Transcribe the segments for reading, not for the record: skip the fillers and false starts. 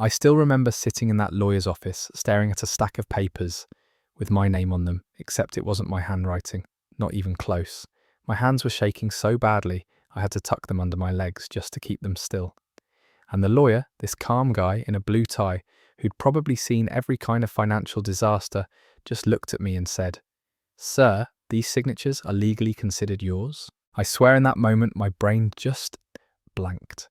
I still remember sitting in that lawyer's office, staring at a stack of papers with my name on them, except it wasn't my handwriting, not even close. My hands were shaking so badly, I had to tuck them under my legs just to keep them still. And the lawyer, this calm guy in a blue tie, who'd probably seen every kind of financial disaster, just looked at me and said, "Sir, these signatures are legally considered yours." I swear in that moment my brain just blanked.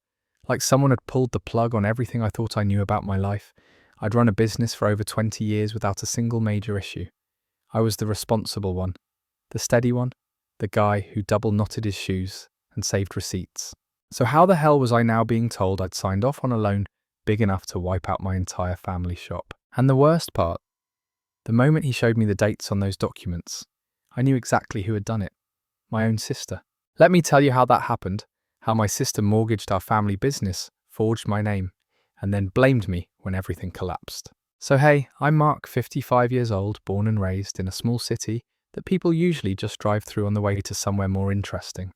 Like someone had pulled the plug on everything I thought I knew about my life. I'd run a business for over 20 years without a single major issue. I was the responsible one, the steady one, the guy who double knotted his shoes and saved receipts. So how the hell was I now being told I'd signed off on a loan big enough to wipe out my entire family shop? And the worst part, the moment he showed me the dates on those documents, I knew exactly who had done it. My own sister. Let me tell you how that happened, how my sister mortgaged our family business, forged my name, and then blamed me when everything collapsed. So hey, I'm Mark, 55 years old, born and raised in a small city that people usually just drive through on the way to somewhere more interesting.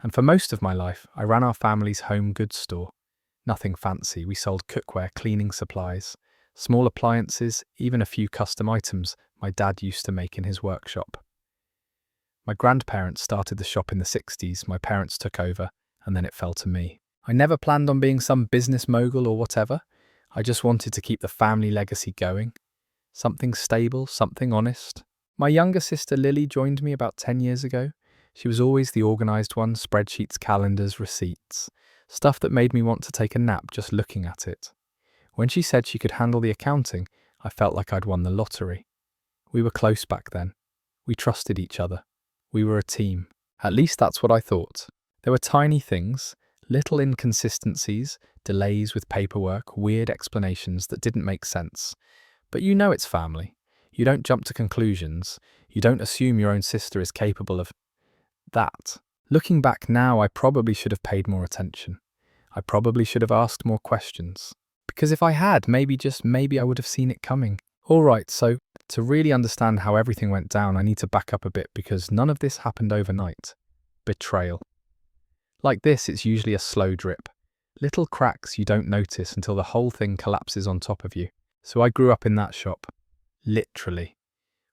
And for most of my life, I ran our family's home goods store. Nothing fancy, we sold cookware, cleaning supplies, small appliances, even a few custom items my dad used to make in his workshop. My grandparents started the shop in the 60s, my parents took over, and then it fell to me. I never planned on being some business mogul or whatever. I just wanted to keep the family legacy going. Something stable, something honest. My younger sister Lily joined me about 10 years ago. She was always the organised one, spreadsheets, calendars, receipts. Stuff that made me want to take a nap just looking at it. When she said she could handle the accounting, I felt like I'd won the lottery. We were close back then. We trusted each other. We were a team. At least that's what I thought. There were tiny things, little inconsistencies, delays with paperwork, weird explanations that didn't make sense. But you know it's family. You don't jump to conclusions. You don't assume your own sister is capable of that. Looking back now, I probably should have paid more attention. I probably should have asked more questions. Because if I had, maybe I would have seen it coming. Alright, so to really understand how everything went down, I need to back up a bit because none of this happened overnight. Betrayal. Like this, it's usually a slow drip. Little cracks you don't notice until the whole thing collapses on top of you. So I grew up in that shop. Literally.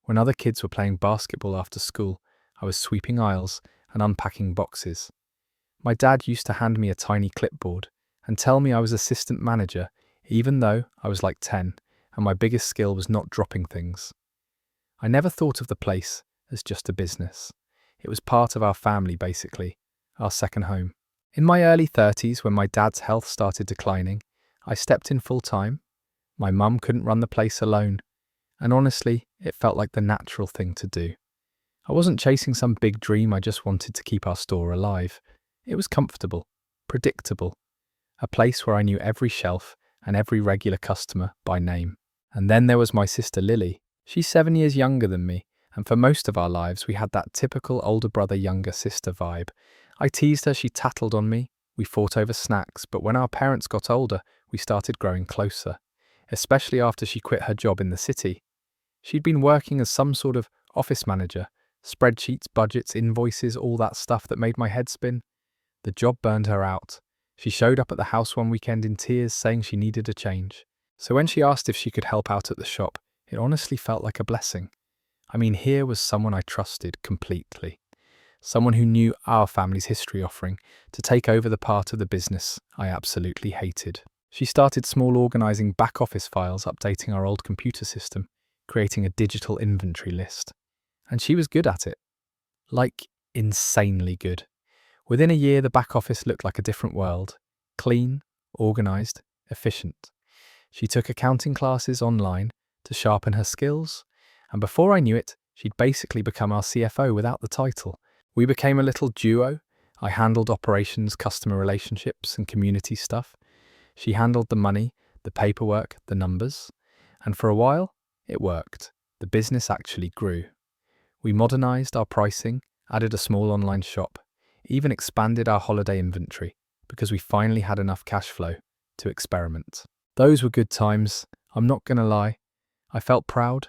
When other kids were playing basketball after school, I was sweeping aisles and unpacking boxes. My dad used to hand me a tiny clipboard and tell me I was assistant manager, even though I was like 10, and my biggest skill was not dropping things. I never thought of the place as just a business. It was part of our family, basically, our second home. In my early 30s, when my dad's health started declining, I stepped in full-time. My mum couldn't run the place alone, and honestly, it felt like the natural thing to do. I wasn't chasing some big dream, I just wanted to keep our store alive. It was comfortable, predictable, a place where I knew every shelf and every regular customer by name. And then there was my sister Lily. She's 7 years younger than me, and for most of our lives we had that typical older brother, younger sister vibe. I teased her, she tattled on me, we fought over snacks, but when our parents got older, we started growing closer, especially after she quit her job in the city. She'd been working as some sort of office manager, spreadsheets, budgets, invoices, all that stuff that made my head spin. The job burned her out. She showed up at the house one weekend in tears, saying she needed a change. So when she asked if she could help out at the shop, it honestly felt like a blessing. I mean, here was someone I trusted completely. Someone who knew our family's history offering to take over the part of the business I absolutely hated. She started small, organising back office files, updating our old computer system, creating a digital inventory list. And she was good at it. Like, insanely good. Within a year, the back office looked like a different world. Clean, organised, efficient. She took accounting classes online to sharpen her skills, and before I knew it, she'd basically become our CFO without the title. We became a little duo. I handled operations, customer relationships, and community stuff. She handled the money, the paperwork, the numbers. And for a while, it worked. The business actually grew. We modernized our pricing, added a small online shop, even expanded our holiday inventory because we finally had enough cash flow to experiment. Those were good times, I'm not gonna lie. I felt proud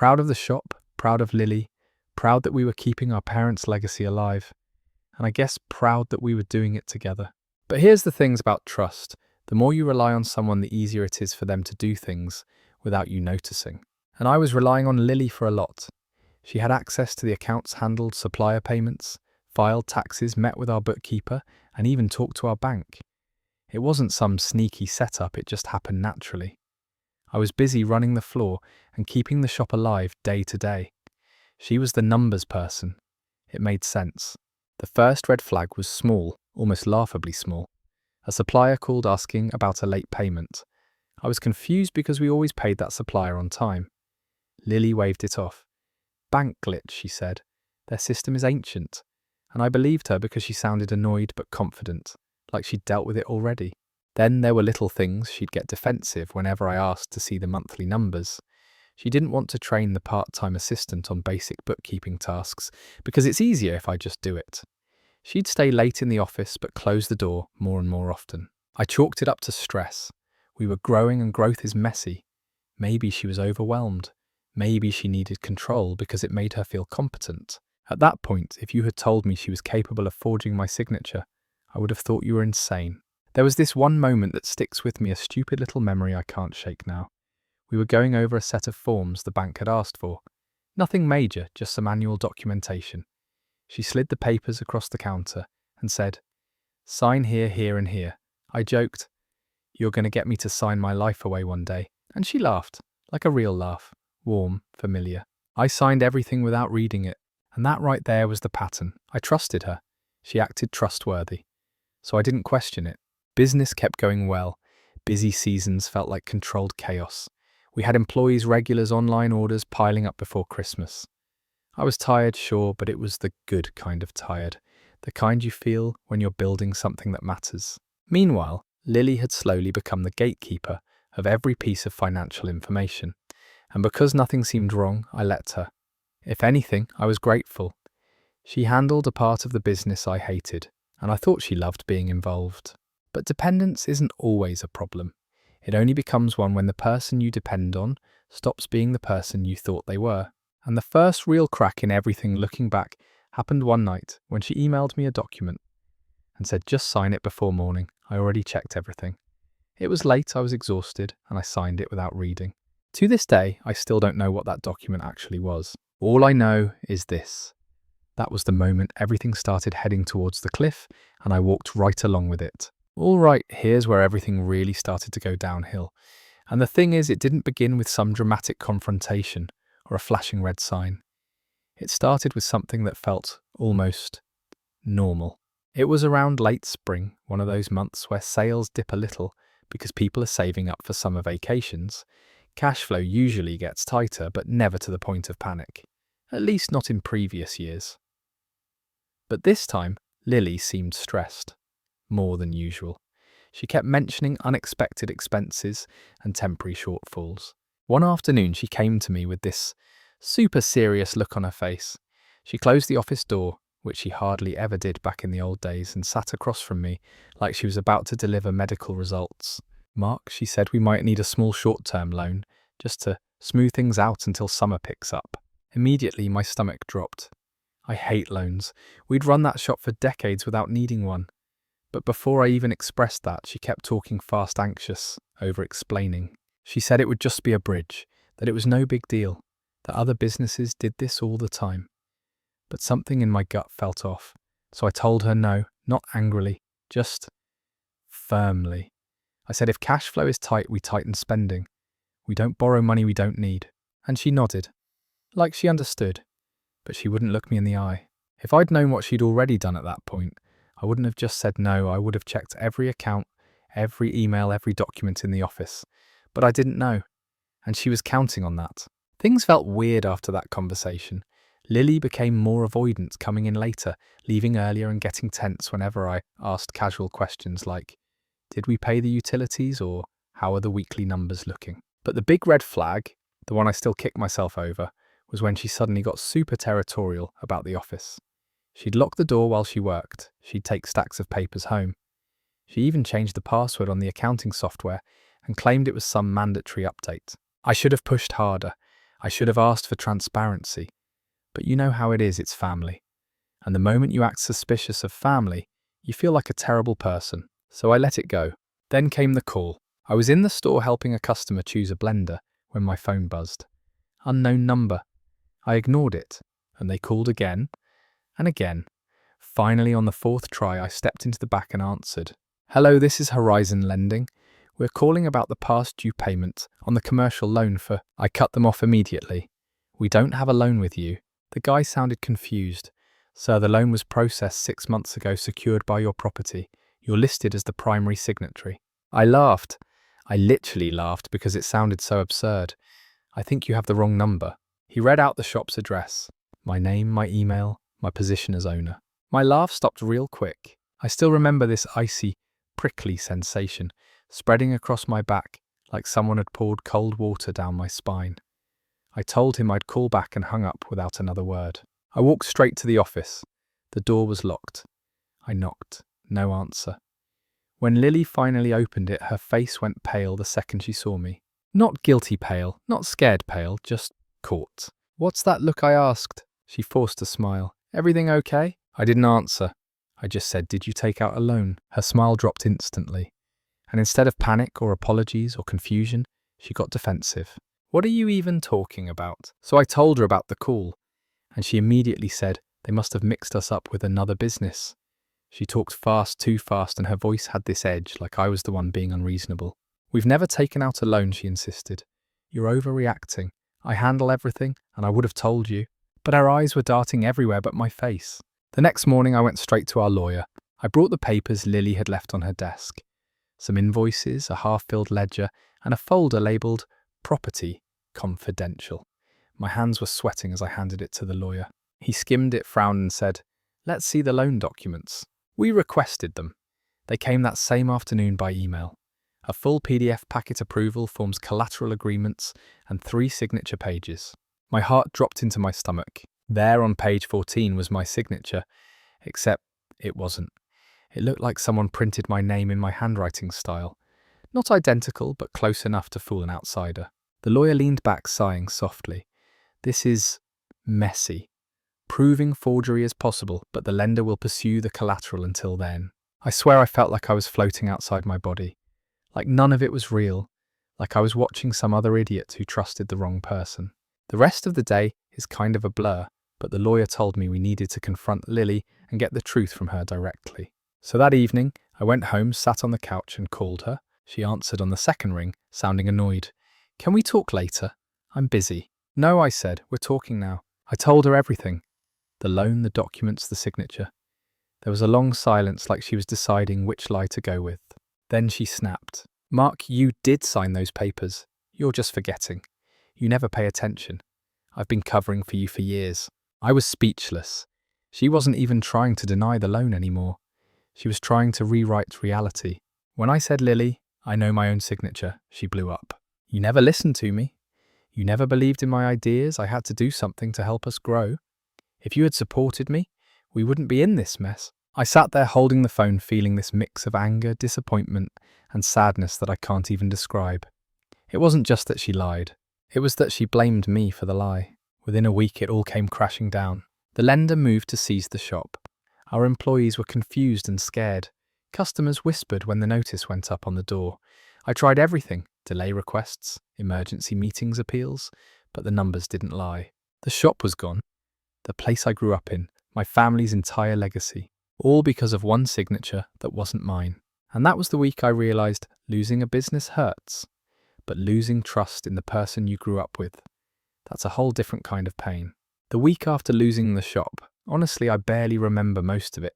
of the shop, proud of Lily, proud that we were keeping our parents' legacy alive, and I guess proud that we were doing it together. But here's the things about trust. The more you rely on someone, the easier it is for them to do things without you noticing. And I was relying on Lily for a lot. She had access to the accounts, handled supplier payments, filed taxes, met with our bookkeeper, and even talked to our bank. It wasn't some sneaky setup, it just happened naturally. I was busy running the floor and keeping the shop alive day to day. She was the numbers person. It made sense. The first red flag was small, almost laughably small. A supplier called asking about a late payment. I was confused because we always paid that supplier on time. Lily waved it off. Bank glitch, she said. Their system is ancient. And I believed her because she sounded annoyed but confident, like she'd dealt with it already. Then there were little things. She'd get defensive whenever I asked to see the monthly numbers. She didn't want to train the part-time assistant on basic bookkeeping tasks because it's easier if I just do it. She'd stay late in the office but close the door more and more often. I chalked it up to stress. We were growing and growth is messy. Maybe she was overwhelmed. Maybe she needed control because it made her feel competent. At that point, if you had told me she was capable of forging my signature, I would have thought you were insane. There was this one moment that sticks with me, a stupid little memory I can't shake now. We were going over a set of forms the bank had asked for. Nothing major, just some annual documentation. She slid the papers across the counter and said, "Sign here, here and here." I joked, "You're going to get me to sign my life away one day." And she laughed, like a real laugh, warm, familiar. I signed everything without reading it, and that right there was the pattern. I trusted her. She acted trustworthy. So I didn't question it. Business kept going well. Busy seasons felt like controlled chaos. We had employees, regulars, online orders piling up before Christmas. I was tired, sure, but it was the good kind of tired, the kind you feel when you're building something that matters. Meanwhile, Lily had slowly become the gatekeeper of every piece of financial information, and because nothing seemed wrong, I let her. If anything, I was grateful. She handled a part of the business I hated, and I thought she loved being involved. But dependence isn't always a problem. It only becomes one when the person you depend on stops being the person you thought they were. And the first real crack in everything, looking back, happened one night when she emailed me a document and said, "Just sign it before morning. I already checked everything." It was late, I was exhausted, and I signed it without reading. To this day, I still don't know what that document actually was. All I know is this. That was the moment everything started heading towards the cliff, and I walked right along with it. All right, here's where everything really started to go downhill. And the thing is, it didn't begin with some dramatic confrontation or a flashing red sign. It started with something that felt almost normal. It was around late spring, one of those months where sales dip a little because people are saving up for summer vacations. Cash flow usually gets tighter, but never to the point of panic. At least not in previous years. But this time, Lily seemed stressed. More than usual. She kept mentioning unexpected expenses and temporary shortfalls. One afternoon, she came to me with this super serious look on her face. She closed the office door, which she hardly ever did back in the old days, and sat across from me like she was about to deliver medical results. "Mark," she said, "we might need a small short-term loan, just to smooth things out until summer picks up." Immediately, my stomach dropped. I hate loans. We'd run that shop for decades without needing one. But before I even expressed that, she kept talking fast, anxious, over-explaining. She said it would just be a bridge, that it was no big deal, that other businesses did this all the time. But something in my gut felt off, so I told her no, not angrily, just firmly. I said if cash flow is tight, we tighten spending. We don't borrow money we don't need. And she nodded, like she understood, but she wouldn't look me in the eye. If I'd known what she'd already done at that point, I wouldn't have just said no. I would have checked every account, every email, every document in the office. But I didn't know, and she was counting on that. Things felt weird after that conversation. Lily became more avoidant, coming in later, leaving earlier, and getting tense whenever I asked casual questions like, "Did we pay the utilities?" or "How are the weekly numbers looking?" But the big red flag, the one I still kick myself over, was when she suddenly got super territorial about the office. She'd lock the door while she worked. She'd take stacks of papers home. She even changed the password on the accounting software and claimed it was some mandatory update. I should have pushed harder. I should have asked for transparency. But you know how it is, it's family. And the moment you act suspicious of family, you feel like a terrible person. So I let it go. Then came the call. I was in the store helping a customer choose a blender when my phone buzzed. Unknown number. I ignored it, and they called again and again. Finally, on the fourth try, I stepped into the back and answered. Hello, this is Horizon Lending. We're calling about the past due payment on the commercial loan for... I cut them off immediately. We don't have a loan with you. The guy sounded confused. Sir, the loan was processed 6 months ago, secured by your property. You're listed as the primary signatory. I laughed. I literally laughed because it sounded so absurd. I think you have the wrong number. He read out the shop's address, my name, my email, my position as owner. My laugh stopped real quick. I still remember this icy, prickly sensation spreading across my back like someone had poured cold water down my spine. I told him I'd call back and hung up without another word. I walked straight to the office. The door was locked. I knocked. No answer. When Lily finally opened it, her face went pale the second she saw me. Not guilty pale, not scared pale, just caught. What's that look? I asked. She forced a smile. Everything okay? I didn't answer. I just said, did you take out a loan? Her smile dropped instantly. And instead of panic or apologies or confusion, she got defensive. What are you even talking about? So I told her about the call, and she immediately said they must have mixed us up with another business. She talked fast, too fast, and her voice had this edge like I was the one being unreasonable. We've never taken out a loan, she insisted. You're overreacting. I handle everything, and I would have told you. But her eyes were darting everywhere but my face. The next morning I went straight to our lawyer. I brought the papers Lily had left on her desk. Some invoices, a half-filled ledger, and a folder labelled Property Confidential. My hands were sweating as I handed it to the lawyer. He skimmed it, frowned and said, let's see the loan documents. We requested them. They came that same afternoon by email. A full PDF packet approval, forms, collateral agreements, and 3 signature pages. My heart dropped into my stomach. There on page 14 was my signature, except it wasn't. It looked like someone printed my name in my handwriting style. Not identical, but close enough to fool an outsider. The lawyer leaned back, sighing softly. This is messy. Proving forgery is possible, but the lender will pursue the collateral until then. I swear I felt like I was floating outside my body. Like none of it was real. Like I was watching some other idiot who trusted the wrong person. The rest of the day is kind of a blur, but the lawyer told me we needed to confront Lily and get the truth from her directly. So that evening, I went home, sat on the couch and called her. She answered on the second ring, sounding annoyed. Can we talk later? I'm busy. No, I said, we're talking now. I told her everything. The loan, the documents, the signature. There was a long silence, like she was deciding which lie to go with. Then she snapped. Mark, you did sign those papers. You're just forgetting. You never pay attention. I've been covering for you for years. I was speechless. She wasn't even trying to deny the loan anymore. She was trying to rewrite reality. When I said, Lily, I know my own signature, she blew up. You never listened to me. You never believed in my ideas. I had to do something to help us grow. If you had supported me, we wouldn't be in this mess. I sat there holding the phone, feeling this mix of anger, disappointment, and sadness that I can't even describe. It wasn't just that she lied. It was that she blamed me for the lie. Within a week, it all came crashing down. The lender moved to seize the shop. Our employees were confused and scared. Customers whispered when the notice went up on the door. I tried everything, delay requests, emergency meetings, appeals, but the numbers didn't lie. The shop was gone. The place I grew up in, my family's entire legacy, all because of one signature that wasn't mine. And that was the week I realized losing a business hurts, but losing trust in the person you grew up with, that's a whole different kind of pain. The week after losing the shop, honestly, I barely remember most of it.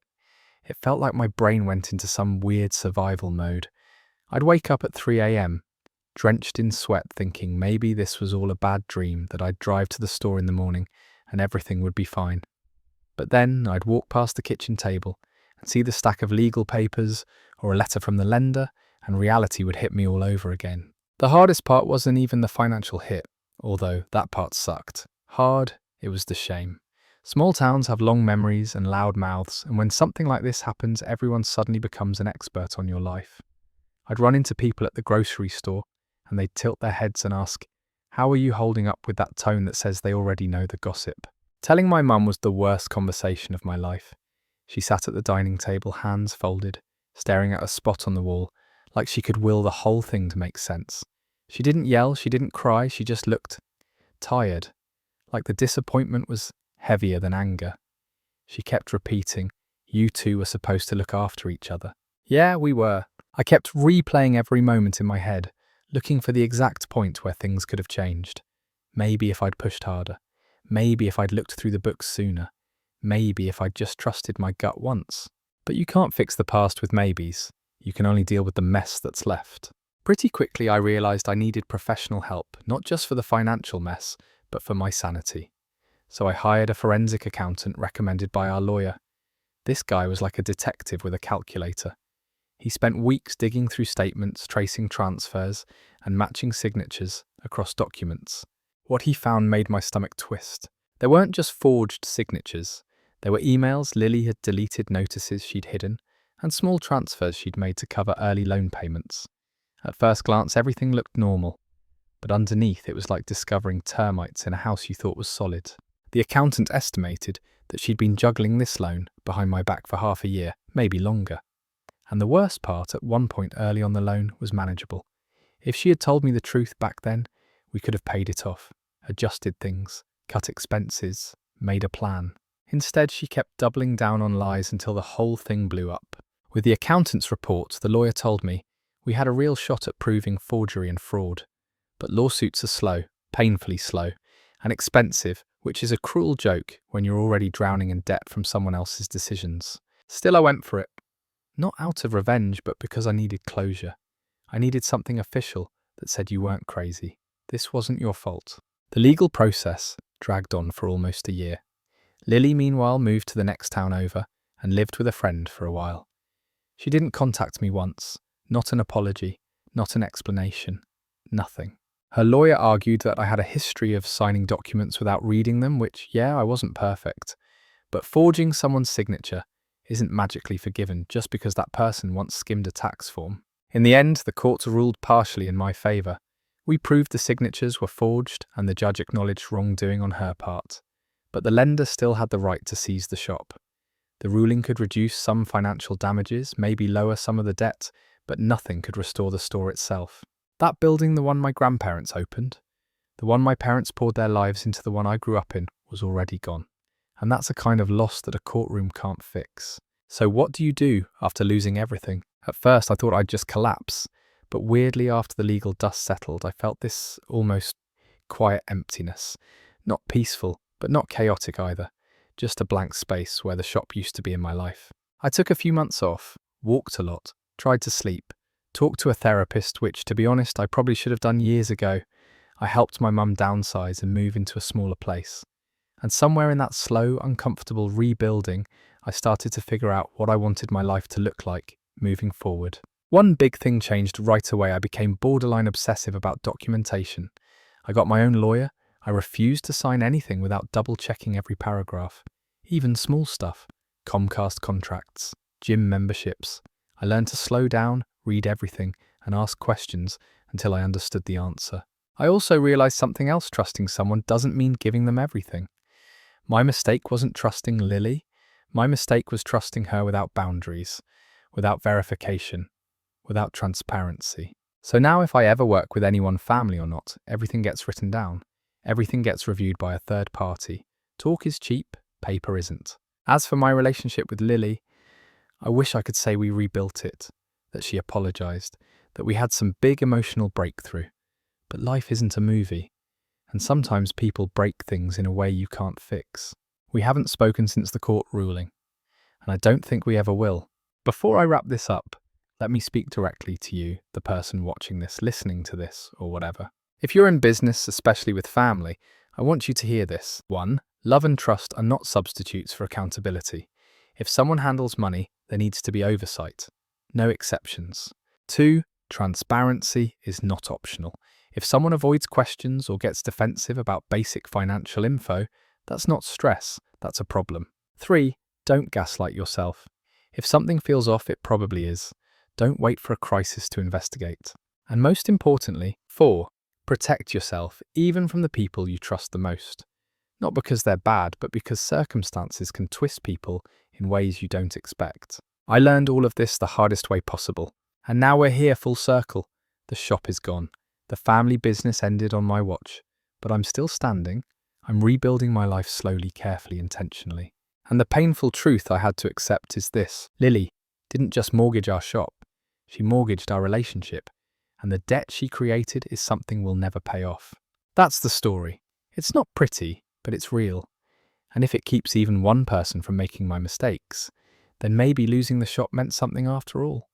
It felt like my brain went into some weird survival mode. I'd wake up at 3 a.m., drenched in sweat, thinking maybe this was all a bad dream, that I'd drive to the store in the morning and everything would be fine. But then I'd walk past the kitchen table and see the stack of legal papers or a letter from the lender, and reality would hit me all over again. The hardest part wasn't even the financial hit, although that part sucked. Hard, it was the shame. Small towns have long memories and loud mouths, and when something like this happens, everyone suddenly becomes an expert on your life. I'd run into people at the grocery store, and they'd tilt their heads and ask, how are you holding up, with that tone that says they already know the gossip? Telling my mum was the worst conversation of my life. She sat at the dining table, hands folded, staring at a spot on the wall, like she could will the whole thing to make sense. She didn't yell, she didn't cry, she just looked tired, like the disappointment was heavier than anger. She kept repeating, "You two were supposed to look after each other." Yeah, we were. I kept replaying every moment in my head, looking for the exact point where things could have changed. Maybe if I'd pushed harder. Maybe if I'd looked through the books sooner. Maybe if I'd just trusted my gut once. But you can't fix the past with maybes. You can only deal with the mess that's left. Pretty quickly I realised I needed professional help, not just for the financial mess, but for my sanity. So I hired a forensic accountant recommended by our lawyer. This guy was like a detective with a calculator. He spent weeks digging through statements, tracing transfers, and matching signatures across documents. What he found made my stomach twist. There weren't just forged signatures. There were emails Lily had deleted, notices she'd hidden, and small transfers she'd made to cover early loan payments. At first glance, everything looked normal, but underneath it was like discovering termites in a house you thought was solid. The accountant estimated that she'd been juggling this loan behind my back for half a year, maybe longer. And the worst part, at one point early on the loan, was manageable. If she had told me the truth back then, we could have paid it off, adjusted things, cut expenses, made a plan. Instead, she kept doubling down on lies until the whole thing blew up. With the accountant's report, the lawyer told me we had a real shot at proving forgery and fraud. But lawsuits are slow, painfully slow, and expensive, which is a cruel joke when you're already drowning in debt from someone else's decisions. Still, I went for it. Not out of revenge, but because I needed closure. I needed something official that said you weren't crazy. This wasn't your fault. The legal process dragged on for almost a year. Lily, meanwhile, moved to the next town over and lived with a friend for a while. She didn't contact me once, not an apology, not an explanation, nothing. Her lawyer argued that I had a history of signing documents without reading them, which, yeah, I wasn't perfect. But forging someone's signature isn't magically forgiven just because that person once skimmed a tax form. In the end, the courts ruled partially in my favour. We proved the signatures were forged and the judge acknowledged wrongdoing on her part. But the lender still had the right to seize the shop. The ruling could reduce some financial damages, maybe lower some of the debt, but nothing could restore the store itself. That building, the one my grandparents opened, the one my parents poured their lives into, the one I grew up in, was already gone. And that's a kind of loss that a courtroom can't fix. So what do you do after losing everything? At first I thought I'd just collapse, but weirdly after the legal dust settled, I felt this almost quiet emptiness. Not peaceful, but not chaotic either. Just a blank space where the shop used to be in my life. I took a few months off, walked a lot, tried to sleep, talked to a therapist, which, to be honest, I probably should have done years ago. I helped my mum downsize and move into a smaller place. And somewhere in that slow, uncomfortable rebuilding, I started to figure out what I wanted my life to look like moving forward. One big thing changed right away. I became borderline obsessive about documentation. I got my own lawyer. I refused to sign anything without double-checking every paragraph. Even small stuff. Comcast contracts, gym memberships. I learned to slow down, read everything, and ask questions until I understood the answer. I also realized something else: trusting someone doesn't mean giving them everything. My mistake wasn't trusting Lily. My mistake was trusting her without boundaries, without verification, without transparency. So now if I ever work with anyone, family or not, everything gets written down. Everything gets reviewed by a third party. Talk is cheap, paper isn't. As for my relationship with Lily, I wish I could say we rebuilt it, that she apologized, that we had some big emotional breakthrough. But life isn't a movie, and sometimes people break things in a way you can't fix. We haven't spoken since the court ruling, and I don't think we ever will. Before I wrap this up, let me speak directly to you, the person watching this, listening to this, or whatever. If you're in business, especially with family, I want you to hear this. 1. Love and trust are not substitutes for accountability. If someone handles money, there needs to be oversight. No exceptions. 2. Transparency is not optional. If someone avoids questions or gets defensive about basic financial info, that's not stress, that's a problem. 3. Don't gaslight yourself. If something feels off, it probably is. Don't wait for a crisis to investigate. And most importantly, 4. Protect yourself, even from the people you trust the most. Not because they're bad, but because circumstances can twist people in ways you don't expect. I learned all of this the hardest way possible, And now we're here full circle. The shop is gone. The family business ended on my watch. But I'm still standing. I'm rebuilding my life slowly, carefully, intentionally. And the painful truth I had to accept is this. Lily didn't just mortgage our shop. She mortgaged our relationship. And the debt she created is something we'll never pay off. That's the story. It's not pretty, but it's real. And if it keeps even one person from making my mistakes, then maybe losing the shop meant something after all.